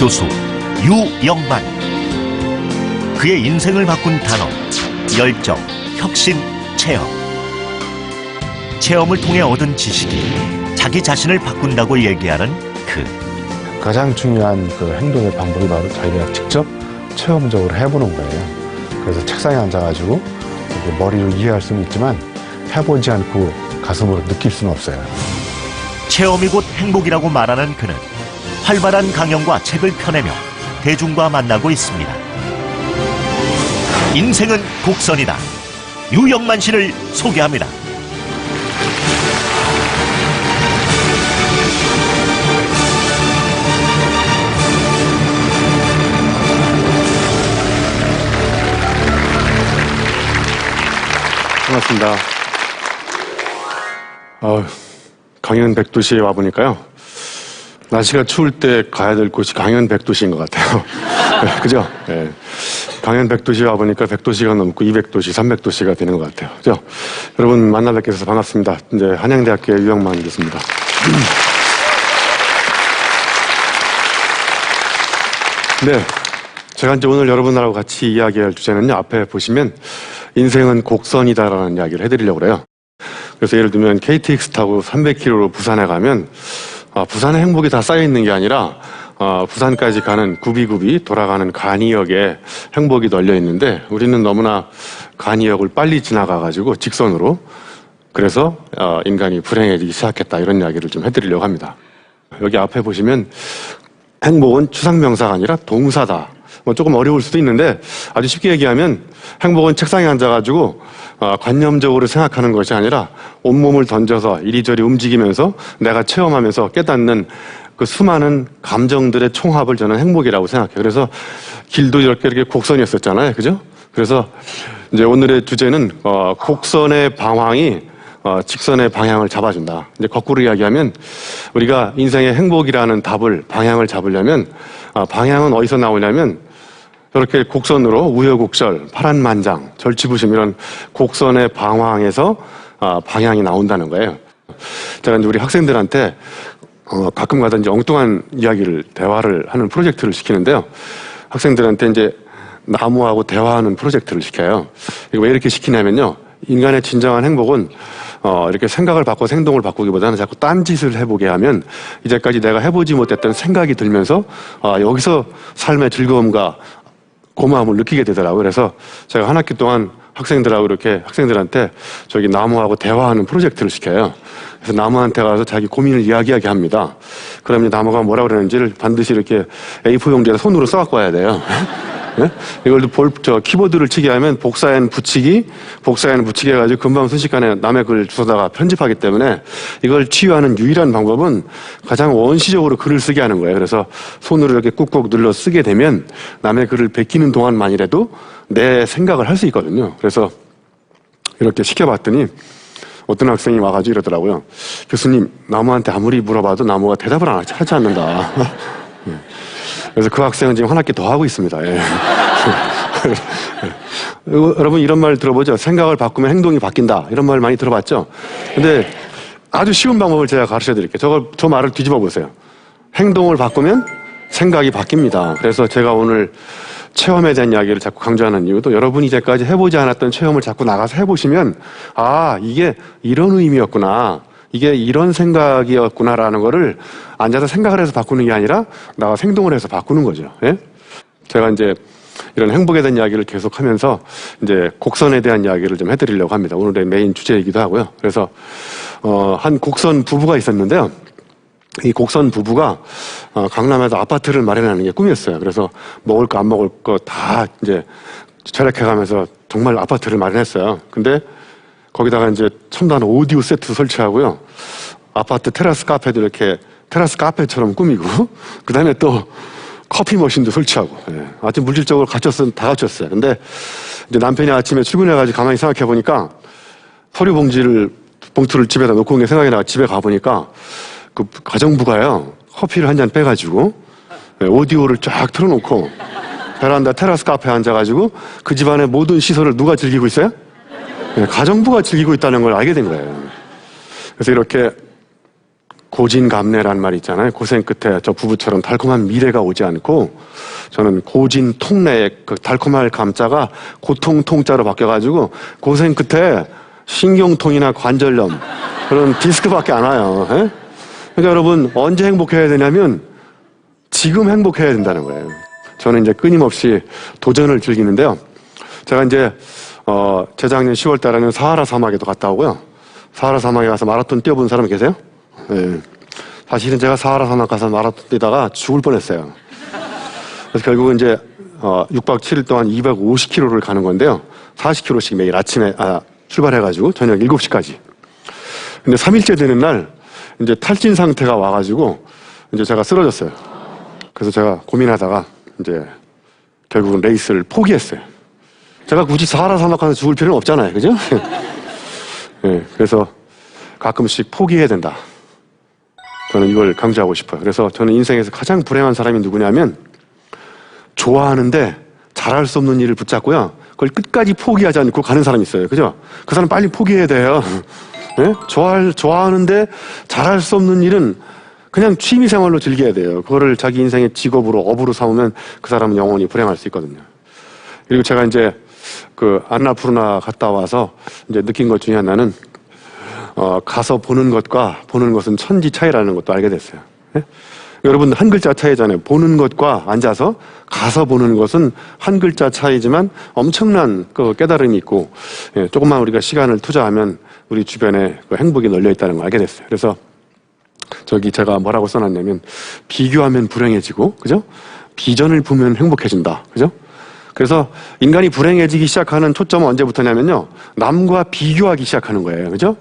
교수 유영만. 그의 인생을 바꾼 단어: 열정, 혁신, 체험. 체험을 통해 얻은 지식이 자기 자신을 바꾼다고 얘기하는 가장 중요한 그 행동의 방법이 바로 저희가 직접 체험적으로 해보는 거예요. 그래서 책상에 앉아가지고 머리로 이해할 수는 있지만 해보지 않고 가슴으로 느낄 수는 없어요. 체험이 곧 행복이라고 말하는 그는 활발한 강연과 책을 펴내며 대중과 만나고 있습니다. 인생은 곡선이다. 유영만 씨를 소개합니다. 반갑습니다. 강연 백도시에 와보니까요, 날씨가 추울 때 가야 될 곳이 강연 백도시인 것 같아요. 네, 그죠? 네. 강연 백도시에 와보니까 100도시가 넘고 200도시, 300도시가 되는 것 같아요. 그죠? 여러분 만나 뵙게 돼서 반갑습니다. 이제 한양대학교의 유영만 교수입니다. 네. 제가 이제 오늘 여러분하고 같이 이야기할 주제는요, 앞에 보시면 인생은 곡선이다라는 이야기를 해드리려고 그래요. 그래서 예를 들면 KTX 타고 300km로 부산에 가면 부산의 행복이 다 쌓여있는 게 아니라 부산까지 가는 구비구비 돌아가는 간이역에 행복이 널려있는데, 우리는 너무나 간이역을 빨리 지나가가지고 직선으로, 그래서 인간이 불행해지기 시작했다, 이런 이야기를 좀 해드리려고 합니다. 여기 앞에 보시면 행복은 추상명사가 아니라 동사다. 조금 어려울 수도 있는데, 아주 쉽게 얘기하면 행복은 책상에 앉아가지고 관념적으로 생각하는 것이 아니라 온몸을 던져서 이리저리 움직이면서 내가 체험하면서 깨닫는 그 수많은 감정들의 총합을 저는 행복이라고 생각해요. 그래서 길도 이렇게 곡선이었었잖아요. 그죠? 그래서 이제 오늘의 주제는 곡선의 방황이 직선의 방향을 잡아준다. 이제 거꾸로 이야기하면 우리가 인생의 행복이라는 방향을 잡으려면 방향은 어디서 나오냐면 저렇게 곡선으로 우여곡절, 파란만장, 절치부심 이런 곡선의 방황에서 방향이 나온다는 거예요. 제가 이제 우리 학생들한테 가끔가다 이제 엉뚱한 대화를 하는 프로젝트를 시키는데요. 학생들한테 이제 나무하고 대화하는 프로젝트를 시켜요. 이거 왜 이렇게 시키냐면요, 인간의 진정한 행복은 이렇게 생각을 바꿔서 행동을 바꾸기보다는 자꾸 딴짓을 해보게 하면 이제까지 내가 해보지 못했던 생각이 들면서 여기서 삶의 즐거움과 고마움을 느끼게 되더라고요. 그래서 제가 한 학기 동안 학생들하고 이렇게 학생들한테 저기 나무하고 대화하는 프로젝트를 시켜요. 그래서 나무한테 가서 자기 고민을 이야기하게 합니다. 그러면 나무가 뭐라 그러는지를 반드시 이렇게 A4 용지에다 손으로 써갖고 와야 돼요. 네? 이걸 키보드를 치게 하면 복사엔 붙이기 해가지고 금방 순식간에 남의 글 주워다가 편집하기 때문에 이걸 치유하는 유일한 방법은 가장 원시적으로 글을 쓰게 하는 거예요. 그래서 손으로 이렇게 꾹꾹 눌러 쓰게 되면 남의 글을 베끼는 동안만이라도 내 생각을 할 수 있거든요. 그래서 이렇게 시켜봤더니 어떤 학생이 와가지고 이러더라고요. 교수님, 나무한테 아무리 물어봐도 나무가 대답을 하지 않는다. 그래서 그 학생은 지금 한 학기 더 하고 있습니다. 예. 여러분 이런 말 들어보죠? 생각을 바꾸면 행동이 바뀐다. 이런 말 많이 들어봤죠? 근데 아주 쉬운 방법을 제가 가르쳐 드릴게요. 저 말을 뒤집어 보세요. 행동을 바꾸면 생각이 바뀝니다. 그래서 제가 오늘 체험에 대한 이야기를 자꾸 강조하는 이유도, 여러분이 이제까지 해보지 않았던 체험을 자꾸 나가서 해보시면 이게 이런 의미였구나, 이게 이런 생각이었구나라는 거를 앉아서 생각을 해서 바꾸는 게 아니라 나가서 행동을 해서 바꾸는 거죠. 예? 제가 이제 이런 행복에 대한 이야기를 계속하면서 이제 곡선에 대한 이야기를 좀 해드리려고 합니다. 오늘의 메인 주제이기도 하고요. 그래서 한 곡선 부부가 있었는데요. 이 곡선 부부가 강남에서 아파트를 마련하는 게 꿈이었어요. 그래서 먹을 거 안 먹을 거 다 이제 절약해가면서 정말 아파트를 마련했어요. 근데 거기다가 이제 첨단 오디오 세트 설치하고요, 아파트 테라스 카페도 이렇게 테라스 카페처럼 꾸미고, 그 다음에 또 커피 머신도 설치하고, 아주 물질적으로 다 갖췄어요. 근데 이제 남편이 아침에 출근해가지고 가만히 생각해 보니까 서류 봉투를 집에다 놓고 온 게 생각이 나서 집에 가보니까 그 가정부가요, 커피를 한 잔 빼가지고 오디오를 쫙 틀어놓고 베란다 테라스 카페에 앉아가지고 그 집안의 모든 시설을 누가 즐기고 있어요? 가정부가 즐기고 있다는 걸 알게 된 거예요. 그래서 이렇게 고진감래란 말 있잖아요. 고생 끝에 저 부부처럼 달콤한 미래가 오지 않고 저는 고진통래의 그 달콤할 감자가 고통통자로 바뀌어가지고 고생 끝에 신경통이나 관절염 그런 디스크밖에 안 와요. 에? 그러니까 여러분 언제 행복해야 되냐면 지금 행복해야 된다는 거예요. 저는 이제 끊임없이 도전을 즐기는데요. 제가 이제 재작년 10월 달에는 사하라 사막에도 갔다 오고요. 사하라 사막에 가서 마라톤 뛰어본 사람 계세요? 네. 사실은 제가 사하라 사막 가서 마라톤 뛰다가 죽을 뻔했어요. 그래서 결국은 이제 6박 7일 동안 250km를 가는 건데요. 40km씩 매일 아침에 출발해가지고 저녁 7시까지. 근데 3일째 되는 날 이제 탈진 상태가 와가지고 이제 제가 쓰러졌어요. 그래서 제가 고민하다가 이제 결국은 레이스를 포기했어요. 제가 굳이 사하라 사막 가서 죽을 필요는 없잖아요, 그죠? 네, 그래서 가끔씩 포기해야 된다. 저는 이걸 강조하고 싶어요. 그래서 저는 인생에서 가장 불행한 사람이 누구냐면 좋아하는데 잘할 수 없는 일을 붙잡고요. 그걸 끝까지 포기하지 않고 가는 사람이 있어요. 그죠? 그 사람 빨리 포기해야 돼요. 네? 좋아하는데 잘할 수 없는 일은 그냥 취미생활로 즐겨야 돼요. 그거를 자기 인생의 직업으로 업으로 삼으면 그 사람은 영원히 불행할 수 있거든요. 그리고 제가 이제 그 안나푸르나 갔다 와서 이제 느낀 것 중에 하나는 가서 보는 것과 보는 것은 천지 차이라는 것도 알게 됐어요. 예? 여러분 한 글자 차이잖아요. 보는 것과 앉아서 가서 보는 것은 한 글자 차이지만 엄청난 그 깨달음이 있고 예, 조금만 우리가 시간을 투자하면 우리 주변에 그 행복이 널려 있다는 걸 알게 됐어요. 그래서 저기 제가 뭐라고 써놨냐면 비교하면 불행해지고 그죠? 비전을 보면 행복해진다. 그죠? 그래서 인간이 불행해지기 시작하는 초점은 언제부터냐면요. 남과 비교하기 시작하는 거예요. 그죠?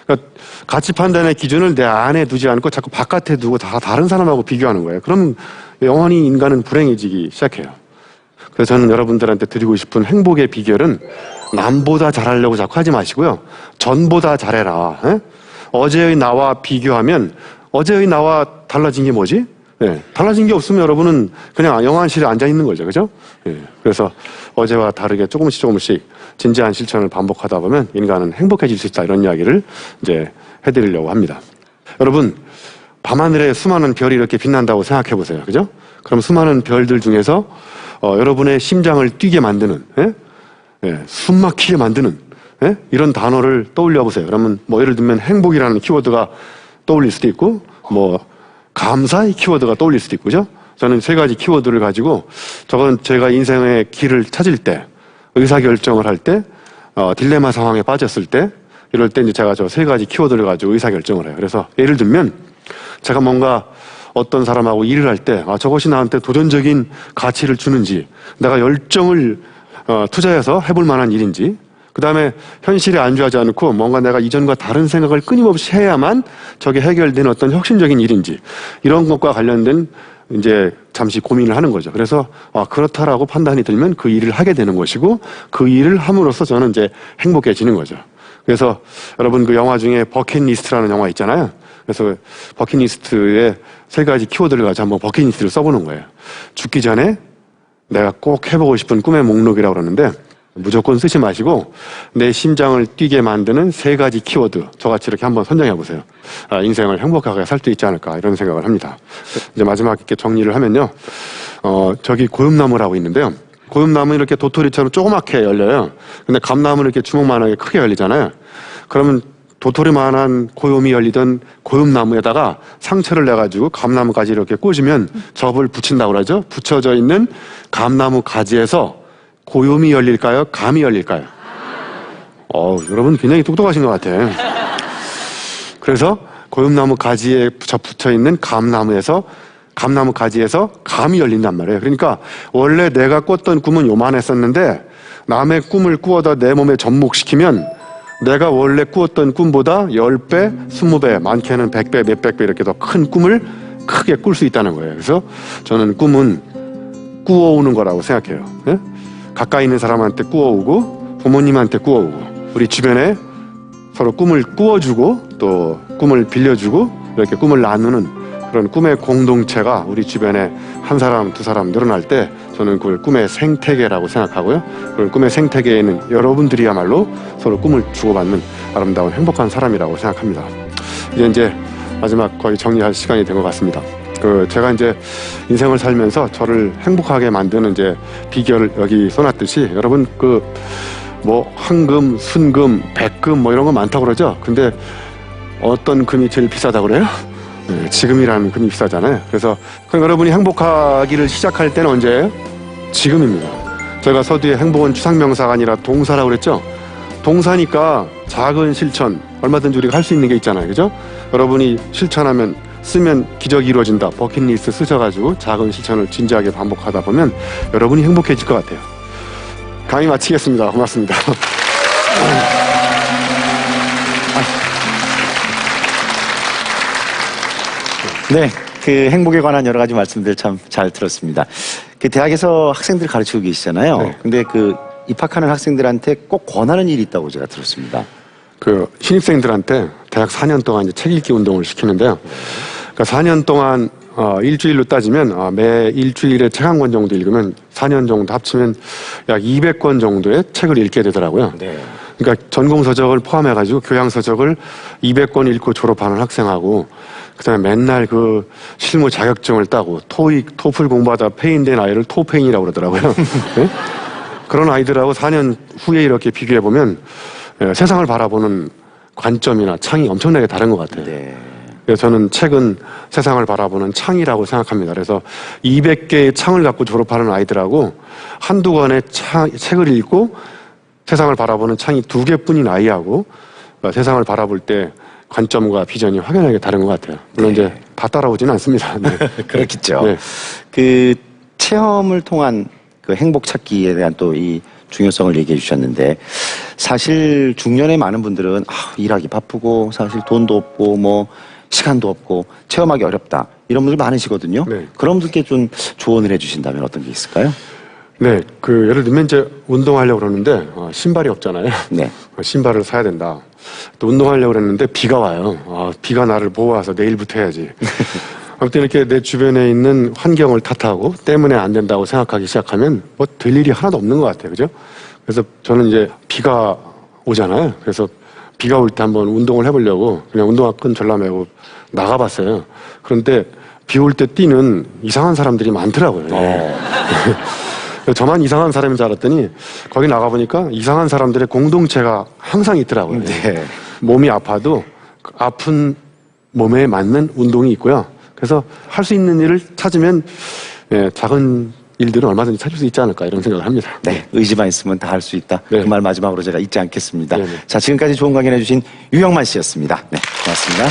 그러니까 가치 판단의 기준을 내 안에 두지 않고 자꾸 바깥에 두고 다 다른 사람하고 비교하는 거예요. 그럼 영원히 인간은 불행해지기 시작해요. 그래서 저는 여러분들한테 드리고 싶은 행복의 비결은 남보다 잘하려고 자꾸 하지 마시고요. 전보다 잘해라. 에? 어제의 나와 비교하면 어제의 나와 달라진 게 뭐지? 네, 달라진 게 없으면 여러분은 그냥 영안실에 앉아 있는 거죠. 그죠? 네, 그래서 어제와 다르게 조금씩 진지한 실천을 반복하다 보면 인간은 행복해질 수 있다. 이런 이야기를 이제 해드리려고 합니다. 여러분, 밤하늘에 수많은 별이 이렇게 빛난다고 생각해 보세요. 그죠? 그럼 수많은 별들 중에서 여러분의 심장을 뛰게 만드는, 숨 막히게 만드는 이런 단어를 떠올려 보세요. 그러면 뭐 예를 들면 행복이라는 키워드가 떠올릴 수도 있고 뭐 감사의 키워드가 떠올릴 수도 있고, 그죠? 저는 세 가지 키워드를 가지고 저건 제가 인생의 길을 찾을 때, 의사결정을 할 때, 딜레마 상황에 빠졌을 때, 이럴 때 이제 제가 저 세 가지 키워드를 가지고 의사결정을 해요. 그래서 예를 들면 제가 뭔가 어떤 사람하고 일을 할 때, 저것이 나한테 도전적인 가치를 주는지, 내가 열정을 투자해서 해볼 만한 일인지, 그 다음에 현실에 안주하지 않고 뭔가 내가 이전과 다른 생각을 끊임없이 해야만 저게 해결되는 어떤 혁신적인 일인지 이런 것과 관련된 이제 잠시 고민을 하는 거죠. 그래서 그렇다라고 판단이 들면 그 일을 하게 되는 것이고 그 일을 함으로써 저는 이제 행복해지는 거죠. 그래서 여러분 그 영화 중에 버킷리스트라는 영화 있잖아요. 그래서 버킷리스트의 세 가지 키워드를 가지고 한번 버킷리스트를 써보는 거예요. 죽기 전에 내가 꼭 해보고 싶은 꿈의 목록이라고 그러는데 무조건 쓰지 마시고 내 심장을 뛰게 만드는 세 가지 키워드 저같이 이렇게 한번 선정해 보세요. 인생을 행복하게 살 수 있지 않을까 이런 생각을 합니다. 이제 마지막 이렇게 정리를 하면요. 저기 고음나무라고 있는데요. 고음나무는 이렇게 도토리처럼 조그맣게 열려요. 근데 감나무는 이렇게 주먹만하게 크게 열리잖아요. 그러면 도토리만한 고음이 열리던 고음나무에다가 상처를 내가지고 감나무까지 이렇게 꽂으면 접을 붙인다고 그러죠. 붙여져 있는 감나무 가지에서 고요미 열릴까요? 감이 열릴까요? 여러분 굉장히 똑똑하신 것 같아요. 그래서 고음나무 가지에 붙여 있는 감나무 가지에서 감이 열린단 말이에요. 그러니까 원래 내가 꿨던 꿈은 요만했었는데 남의 꿈을 꾸어다 내 몸에 접목시키면 내가 원래 꾸었던 꿈보다 10배, 20배, 많게는 100배, 몇백 배 이렇게 더 큰 꿈을 크게 꿀 수 있다는 거예요. 그래서 저는 꿈은 꾸어오는 거라고 생각해요. 예? 가까이 있는 사람한테 꾸어오고 부모님한테 꾸어오고 우리 주변에 서로 꿈을 꾸어주고 또 꿈을 빌려주고 이렇게 꿈을 나누는 그런 꿈의 공동체가 우리 주변에 한 사람, 두 사람 늘어날 때 저는 그걸 꿈의 생태계라고 생각하고요. 그런 꿈의 생태계에는 여러분들이야말로 서로 꿈을 주고받는 아름다운 행복한 사람이라고 생각합니다. 이제 마지막 거의 정리할 시간이 된 것 같습니다. 제가 이제 인생을 살면서 저를 행복하게 만드는 이제 비결을 여기 써놨듯이 여러분 뭐 황금, 순금, 백금 뭐 이런 거 많다고 그러죠. 근데 어떤 금이 제일 비싸다고 그래요? 네, 지금이라는 금이 비싸잖아요. 그래서 그럼 여러분이 행복하기를 시작할 때는 언제예요? 지금입니다. 제가 서두에 행복은 추상명사가 아니라 동사라고 그랬죠. 동사니까 작은 실천 얼마든지 우리가 할 수 있는 게 있잖아요. 그죠? 여러분이 실천하면 쓰면 기적이 이루어진다. 버킷리스트 쓰셔가지고 작은 실천을 진지하게 반복하다 보면 여러분이 행복해질 것 같아요. 강의 마치겠습니다. 고맙습니다. 네, 행복에 관한 여러 가지 말씀들 참 잘 들었습니다. 대학에서 학생들 가르치고 계시잖아요. 네. 근데 입학하는 학생들한테 꼭 권하는 일이 있다고 제가 들었습니다. 신입생들한테 대학 4년 동안 이제 책 읽기 운동을 시키는데요. 그러니까 4년 동안 일주일로 따지면 매 일주일에 책 한 권 정도 읽으면 4년 정도 합치면 약 200권 정도의 책을 읽게 되더라고요. 네. 그러니까 전공서적을 포함해가지고 교양서적을 200권 읽고 졸업하는 학생하고 그다음에 맨날 실무 자격증을 따고 토익, 토플 공부하다 페인된 아이를 토페인이라고 그러더라고요. 네? 그런 아이들하고 4년 후에 이렇게 비교해보면 세상을 바라보는 관점이나 창이 엄청나게 다른 것 같아요. 네. 그래서 저는 책은 세상을 바라보는 창이라고 생각합니다. 그래서 200개의 창을 갖고 졸업하는 아이들하고 한두 권의 책을 읽고 세상을 바라보는 창이 2개뿐인 아이하고 세상을 바라볼 때 관점과 비전이 확연하게 다른 것 같아요. 물론 이제 다 따라오지는 않습니다. 네. 그렇겠죠. 네. 체험을 통한 행복 찾기에 대한 또 이 중요성을 얘기해 주셨는데 사실 중년의 많은 분들은 일하기 바쁘고 사실 돈도 없고 뭐 시간도 없고 체험하기 어렵다 이런 분들 많으시거든요. 네. 그런 분들께 좀 조언을 해주신다면 어떤 게 있을까요? 네, 예를 들면 이제 운동하려고 그러는데 신발이 없잖아요. 네. 신발을 사야 된다. 또 운동하려고 그랬는데 비가 와요. 비가 나를 보호해서 내일부터 해야지. 아무튼 이렇게 내 주변에 있는 환경을 탓하고 때문에 안 된다고 생각하기 시작하면 뭐 될 일이 하나도 없는 것 같아요. 그죠? 그래서 저는 이제 비가 오잖아요. 그래서 비가 올 때 한번 운동을 해보려고 그냥 운동화끈 졸라매고 나가봤어요. 그런데 비 올 때 뛰는 이상한 사람들이 많더라고요. 저만 이상한 사람인 줄 알았더니 거기 나가보니까 이상한 사람들의 공동체가 항상 있더라고요. 네. 몸이 아파도 아픈 몸에 맞는 운동이 있고요. 그래서 할 수 있는 일을 찾으면 작은 일들은 얼마든지 찾을 수 있지 않을까 이런 생각을 합니다. 네, 의지만 있으면 다 할 수 있다. 네. 그 말 마지막으로 제가 잊지 않겠습니다. 네네. 자, 지금까지 좋은 강연 해주신 유영만 씨였습니다. 네, 고맙습니다.